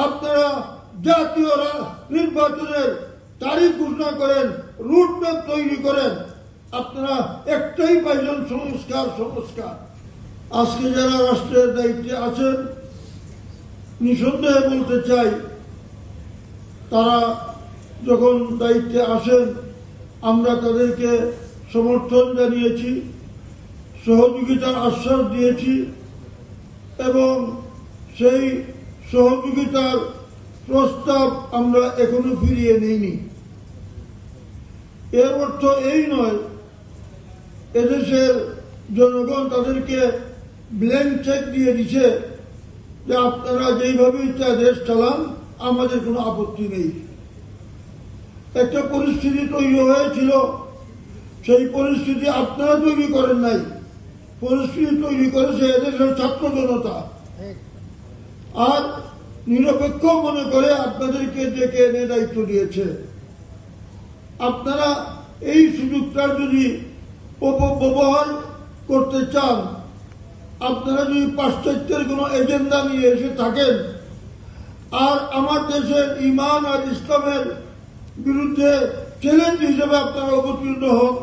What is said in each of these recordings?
আপনারা জাতীয় নির্বাচনের তারিখ ঘোষণা করেন, রুটম্যাপ তৈরি করেন। আপনারা একটাই পাইছেন, সংস্কার সংস্কার। আজকে যারা রাষ্ট্রের দায়িত্বে আছেন, নিঃসন্দেহে বলতে চাই, তারা যখন দায়িত্বে আসেন আমরা তাদেরকে সমর্থন জানিয়েছি, সহযোগিতার আশ্বাস দিয়েছি এবং সেই সহযোগিতার প্রস্তাব আমরা এখনো ফিরিয়ে নেইনি। এর অর্থ এই নয় এদেশের জনগণ তাদেরকে ব্ল্যাঙ্ক চেক দিয়ে দিচ্ছে যে আপনারা যেইভাবে ইচ্ছা দেশ চালান, আমাদের কোনো আপত্তি নেই। একটা পরিস্থিতি তৈরি হয়েছিল, সেই পরিস্থিতি আপনারা তৈরি করেন নাই, পরিস্থিতি তৈরি করেছে এদেশের ছাত্র জনতা। আর নিরপেক্ষ মনে করে আপনাদেরকে ডেকে এনে দায়িত্ব দিয়েছে। আপনারা এই সুযোগটার যদি অপব্যবহার করতে চান, আপনারা যদি পাশ্চাত্যের কোনো এজেন্ডা নিয়ে এসে থাকেন আর আমার দেশের ঈমান আর ইসলামের বিরুদ্ধে চ্যালেঞ্জ হিসেবে আপনারা অবতীর্ণ হন,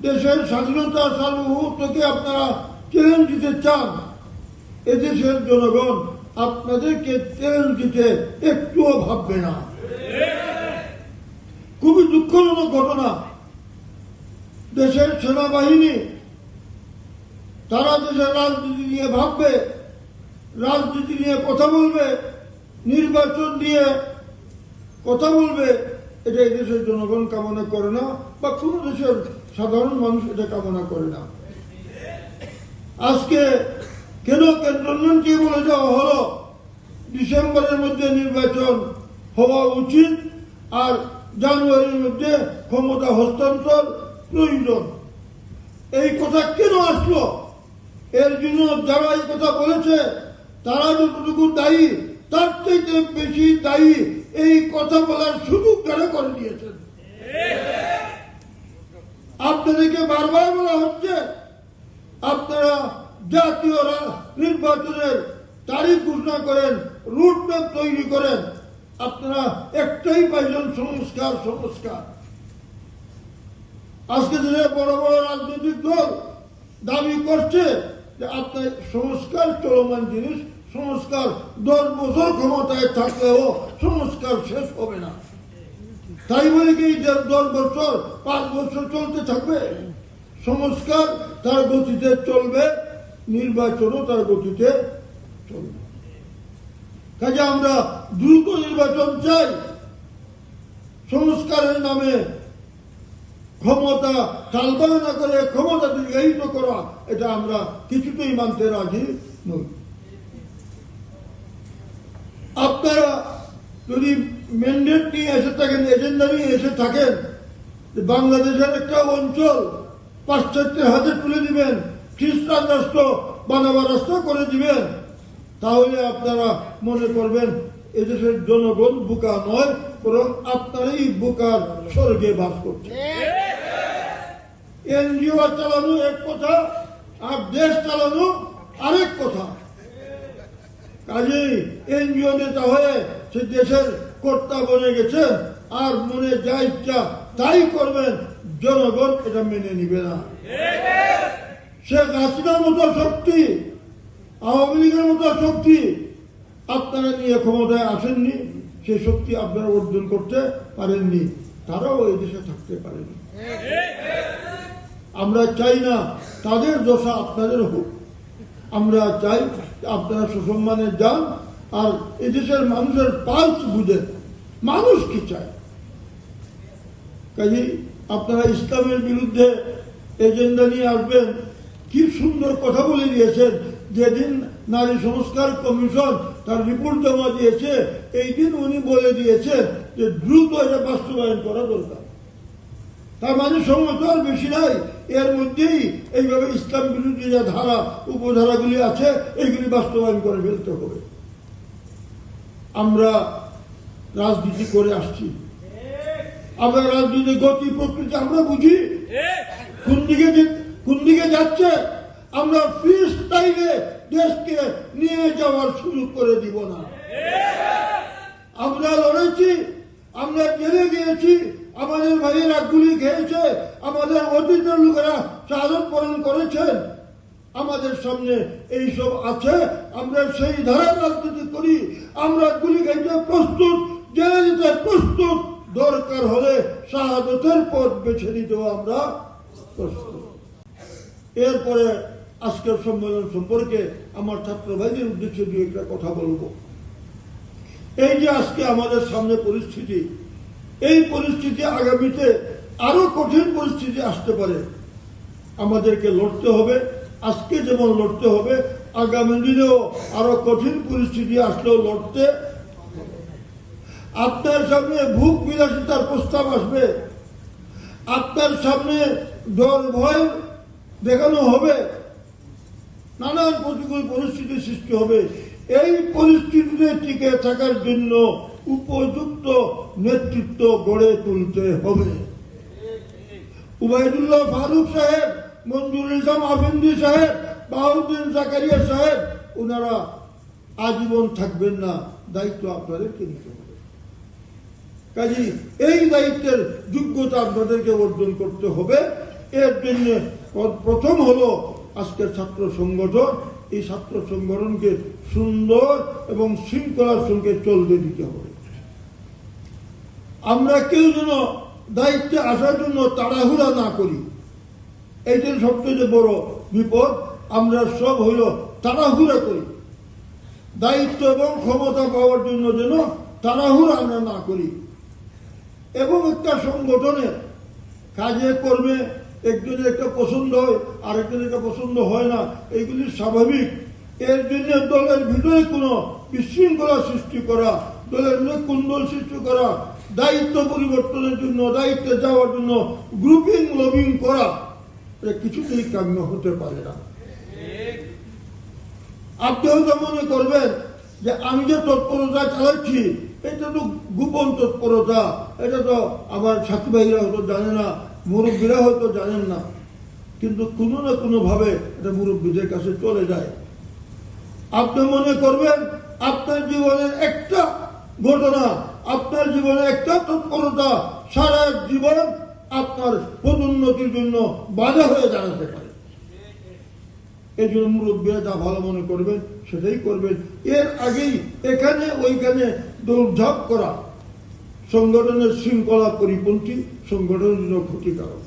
দেশের স্বাধীনতা সার্বভৌমত্বকে আপনারা চ্যালেঞ্জ দিতে চান, এদেশের জনগণ আপনাদেরকে চ্যালেঞ্জ দিতে একটুও ভাববে না। খুবই দুঃখজনক ঘটনা, দেশের সেনাবাহিনী তারা দেশের রাজনীতি নিয়ে ভাববে, রাজনীতি নিয়ে কথা বলবে, নির্বাচন নিয়ে কথা বলবে, এটা এই দেশের জনগণ কামনা করে না, বা কোন দেশের সাধারণ মানুষ এটা কামনা করে না। আজকে কেন ক্যান্টনমেন্টকে বলে দেওয়া হলো ডিসেম্বরের মধ্যে নির্বাচন হওয়া উচিত আর জানুয়ারির মধ্যে ক্ষমতা হস্তান্তর প্রয়োজন, এই কথা কেন আসলো? এর জন্য যারা এই কথা বলেছে তারা যতটুকু দায়ী, তার থেকে বেশি দায়ী এই কথা বলার সুযোগ যারা করে দিয়েছেন। আপনাদেরকে বারবার বলা হচ্ছে আপনারা জাতীয় নির্বাচনের তারিখ ঘোষণা করেন, রুটম্যাপ তৈরি করেন। আপনারা একটাই পাইছেন, সংস্কার সংস্কার। আজকে যে বড় বড় রাজনৈতিক দল দাবি করছে যে আপনার সংস্কার চলমান জিনিস, সংস্কার 10 বছর ক্ষমতায় থাকলেও সংস্কার শেষ হবে না। তাই বলে কি 10 বছর 5 বছর চলতে থাকবে? সংস্কার তার গতিতে চলবে, নির্বাচনও তার গতিতে চলবে। কাজে আমরা দ্রুত নির্বাচন চাই। সংস্কারের নামে ক্ষমতা টালবাহানা করে ক্ষমতা দীর্ঘায়িত করা, এটা আমরা কিছুতেই মানতে রাজি নই। আপনারা যদি ম্যান্ডেট নিয়ে এসে থাকেন, এজেন্ডা নিয়ে এসে থাকেন, বাংলাদেশের একটা অঞ্চল পাশ্চাত্যের হাতে তুলে দিবেন, খ্রিস্টান রাষ্ট্র বানাবার রাস্তা করে দিবেন, তাহলে আপনারা মনে করবেন এদেশের জনগণ বোকা নয়, বরং আপনারাই বোকার স্বর্গে বাস করছেন। এনজিও চালানো এক কথা, আর দেশ চালানো আরেক কথা। কাজেই এনজিও নেতা হয়ে সে দেশের কর্তা বনে গেছেন আর মনে যা ইচ্ছা তাই করবেন, জনগণ এটা মেনে নিবে না। শেখ হাসিনার মতো শক্তি, আওয়ামী লীগের মতো শক্তি আপনারা নিয়ে ক্ষমতায় আসেননি, সেই শক্তি আপনারা অর্জন করতে পারেননি, তারাও এই দেশে থাকতে পারেনি। আমরা চাই না তাদের দশা আপনাদের হোক, আমরা চাই আপনারা সুসম্মানে যান আর এদেশের মানুষের পালস বুঝেন, মানুষ কি চায়। কাজে আপনারা ইসলামের বিরুদ্ধে এজেন্ডা নিয়ে আসবেন, কি সুন্দর কথা বলে দিয়েছেন। যেদিন নারী সংস্কার কমিশন তার রিপোর্ট জমা দিয়েছে, এই দিন উনি বলে দিয়েছেন যে দ্রুত এটা বাস্তবায়ন করা দরকার। তার মানে সময় তো আর বেশি নাই, এর মধ্যেই এইভাবে ইসলাম বিরোধী যে ধারা উপধারাগুলি আছে এইগুলি বাস্তবায়ন করে ফেলতে হবে। আমরা রাজনীতি করে আসছি, আমরা রাজনীতির গতি প্রকৃতি আমরা বুঝি, কোন দিকে যাচ্ছে আমরা ফ্রি স্টাইলে দেশকে নিয়ে যাওয়ার সুযোগ করে দিব না। আমরা লড়েছি, আমরা জেলে গিয়েছি, আমাদের ভাইয়েরা গুলি খেয়েছে, আমাদের অতীতের লোকেরা শাহাদত বরণ করেছেন। আমাদের সামনে এইসব আছে, আমরা সেই ধারার রাজনীতি করি। আমরা গুলি খাইতে প্রস্তুত, জেলে দিতে প্রস্তুত, দরকার হলে শাহাদতের পথ বেছে নিতেও আমরা প্রস্তুত। এরপরে আজকের সম্মেলন সম্পর্কে আমার ছাত্র ভাইদের উদ্দেশ্যে দু একটা কথা বলবো। এই যে আজকে আমাদের সামনে পরিস্থিতি, এই পরিস্থিতি আগামীতে আরো কঠিন পরিস্থিতি আসতে পারে। আমাদেরকে লড়তে হবে, আজকে যেমন লড়তে হবে, আগামী দিনেও আরো কঠিন পরিস্থিতি আসলেও লড়তে। আপনার সামনে ভোগ বিলাসিতার প্রস্তাব আসবে, আপনার সামনে ডর ভয় দেখানো হবে, নানান প্রতিকূল পরিস্থিতির সৃষ্টি হবে। এই পরিস্থিতিতে টিকে থাকার জন্য উপযুক্ত নেতৃত্ব গড়ে তুলতে হবে। উবাইদুল্লাহ ফারুক সাহেব, মঞ্জুরুল ইসলাম আফিন্দি সাহেব, বাহাউদ্দিন জাকারিয়া সাহেব, ওনারা আজীবন থাকবেন না, দায়িত্ব আপনাদেরকে নিতে হবে। কাজী এই দায়িত্বের যোগ্যতা আপনাদেরকে অর্জন করতে হবে। এর জন্য প্রথম হলো আজকের ছাত্র সংগঠন। এই ছাত্র সংগঠনকে সুন্দর এবং শৃঙ্খলার সঙ্গে চলতে দিতে হবে। আমরা কেউ যেন দায়িত্বে আসার জন্য তাড়াহুড়া না করি। এইটাই সবচেয়ে বড় বিপদ। আমরা সব হইল তাড়াহুড়া করি, দায়িত্ব এবং ক্ষমতা পাওয়ার জন্য যেন তাড়াহুড়া আমরা না করি। এবং একটা সংগঠনে কাজে কর্মে একজনের একটা পছন্দ হয়, আরেকজনের একটা পছন্দ হয় না, এইগুলি স্বাভাবিক। এর জন্য দলের ভিতরে কোনো বিশৃঙ্খলা সৃষ্টি করা, দলের ভিতরে কুন্দল সৃষ্টি করা, দায়িত্ব পরিবর্তনের জন্য, দায়িত্বে যাওয়ার জন্য গ্রুপিং লবিং করা, এটা কিছুতেই কাম্য হতে পারে না। আপনি হয়তো মনে করবেন যে আমি যে তৎপরতা চালাচ্ছি এটা তো গোপন তৎপরতা, এটা তো আমার সাথী ভাইরা হয়তো জানে না, মুরব্বীরা হয়তো জানেন না, কিন্তু কোনো না কোনো ভাবে এটা মুরব্বীদের কাছে চলে যায়। আপনি মনে করবেন আপনার জীবনের একটা ঘটনা, আপনার জীবনে একটা তৎপরতা সারা জীবন আপনার পদোন্নতির জন্য বাধা হয়ে দাঁড়াতে পারে। এই জন্য মুরব্বীরা যা ভালো মনে করবেন সেটাই করবেন। এর আগেই এখানে ওইখানে দৌড়ঝাঁপ করা সংগঠনের শৃঙ্খলা পরিপন্থী, সংগঠনের জন্য ক্ষতিকারক।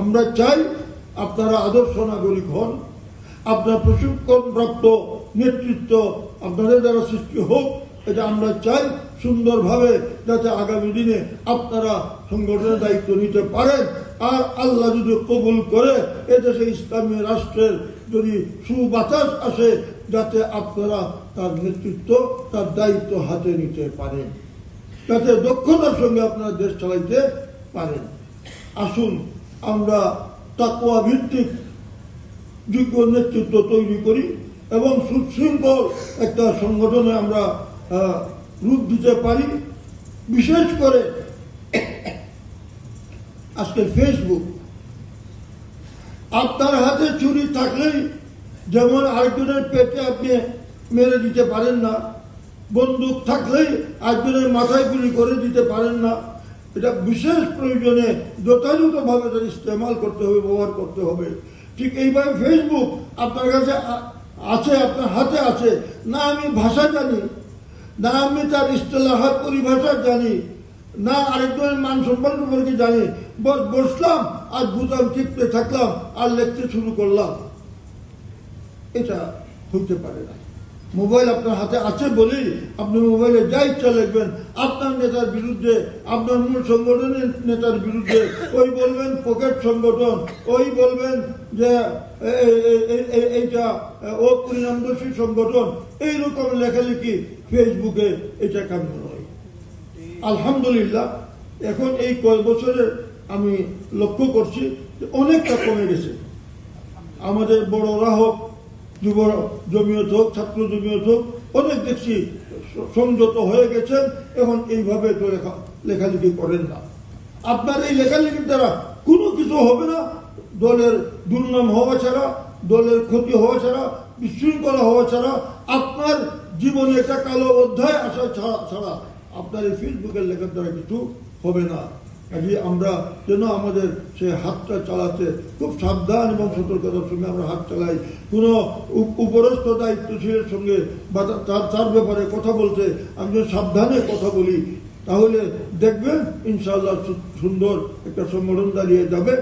আমরা চাই আপনারা আদর্শ নাগরিক হন, আপনার প্রশিক্ষণ প্রাপ্ত নেতৃত্ব আপনাদের দ্বারা সৃষ্টি হোক, এটা আমরা চাই সুন্দরভাবে, যাতে আগামী দিনে আপনারা সংগঠনের দায়িত্ব নিতে পারেন। আর আল্লাহ যদি কবুল করে এদেশে ইসলামী রাষ্ট্রের যদি সুবাতাস আসে, যাতে আপনারা তার নেতৃত্ব, তার দায়িত্ব হাতে নিতে পারেন, যাতে দক্ষতার সঙ্গে আপনারা দেশ চালাইতে পারেন। আসুন আমরা তাকওয়া ভিত্তিক যোগ্য নেতৃত্ব তৈরি করি এবং সুশৃঙ্খল একটা সংগঠনে আমরা রূপ দিতে পারি। বিশেষ করে আজকে ফেসবুক, আপনার হাতে ছুরি থাকলেই যেমন আরেকজনের পেটে আপনি মেরে দিতে পারেন না, বন্দুক থাকলেই আরেকজনের মাথায় গুলি করে দিতে পারেন না। এটা বিশেষ প্রয়োজনে যথাযথভাবে তার ইস্তেমাল করতে হবে, ব্যবহার করতে হবে। ঠিক এইভাবে ফেসবুক আপনার কাছে আছে, আপনার হাতে আছে, না আমি ভাষা জানি, না আমি তার ইস্তেলাহাত পরিভাষা জানি, না আরেকজনের মান সম্মান সম্পর্কে জানি, বসলাম আর বুতাম টিপতে থাকলাম আর লিখতে শুরু করলাম, এটা হইতে পারে না। মোবাইল আপনার হাতে আছে বলেই আপনি মোবাইলে যা ইচ্ছা লিখবেন, আপনার নেতার বিরুদ্ধে, আপনার মূল সংগঠনের নেতার বিরুদ্ধে, ওই বলবেন পকেট সংগঠন, ওই বলবেন যে এইটা অপরিণামদর্শী সংগঠন, এইরকম লেখালেখি ফেসবুকে, এটা কাম্য নয়। আলহামদুলিল্লাহ এখন এই কয়েক বছরের আমি লক্ষ্য করছি যে অনেকটা কমে গেছে। আমাদের বড়রা হোক, যুব জমিয়ত হোক, ছাত্র জমিয়ত হোক, অনেক দেখছি সংযত হয়ে গেছেন। এখন এইভাবে তো লেখালেখি করেন না। আপনার এই লেখালেখির দ্বারা কোনো কিছু হবে না, দলের দুর্নাম হওয়া ছাড়া, দলের ক্ষতি হওয়া ছাড়া, বিশৃঙ্খলা হওয়া ছাড়া, আপনার জীবনে একটা কালো অধ্যায় আসা ছাড়া আপনার এই ফেসবুকের লেখার দ্বারা কিছু হবে না। কাজে আমরা যেন আমাদের সে হাতটা চালাতে খুব সাবধান এবং সতর্কতার সঙ্গে আমরা হাত চালাই। কোনো উপরস্থ দায়িত্বশীলের সঙ্গে বা তার ব্যাপারে কথা বলতে আমি যদি সাবধানে কথা বলি, তাহলে দেখবেন ইনশাআল্লাহ সুন্দর একটা সম্মেলন দাঁড়িয়ে যাবে।